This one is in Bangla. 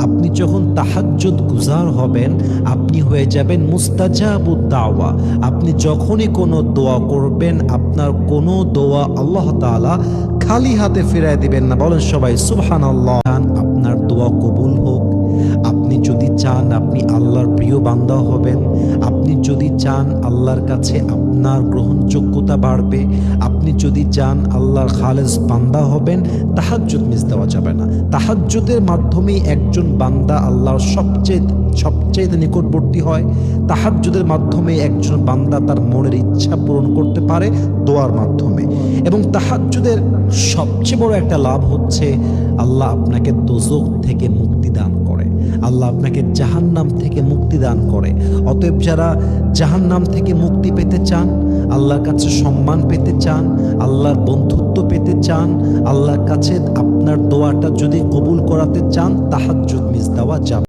আপনি যখন তাহাজ্জুদ গুজার হবেন, আপনি হয়ে যাবেন মুস্তাজাবুদ দাওয়া। আপনি যখনই কোনো দোয়া করবেন, আপনার কোনো দোয়া আল্লাহ তাআলা খালি হাতে ফিরায় দিবেন না। বলেন সবাই সুবহানাল্লাহ। আপনার দোয়া কবুল হোক। আপনি যদি চান আপনি আল্লাহর প্রিয় বান্দা হবেন, আপনি যদি চান আল্লাহর কাছে আপনার গ্রহণযোগ্যতা বাড়বে, আপনি যদি চান আল্লাহর খালেস বান্দা হবেন, তাহাজ্জুদ মিস দেওয়া যাবে না। তাহাজ্জুদের মাধ্যমেই একজন বান্দা আল্লাহর সবচেয়ে নিকটবর্তী হয়। তাহাজ্জুদের মাধ্যমে একজন বান্দা তার মনের ইচ্ছা পূরণ করতে পারে দোয়ার মাধ্যমে। এবং তাহাজ্জুদের সবচেয়ে বড় একটা লাভ হচ্ছে আল্লাহ আপনাকে দোজখ থেকে মুক্তি দান করে, আল্লাহ আপনাকে জাহান্নাম থেকে মুক্তি দান করে। অতএব যারা জাহান্নাম থেকে মুক্তি পেতে চান, আল্লাহর কাছে সম্মান পেতে চান, আল্লাহর বন্ধুত্ব পেতে চান, আল্লাহর কাছে আপনার দোয়াটা যদি কবুল করাতে চান, তাহাজ্জুদ মিস দেওয়া যাবে।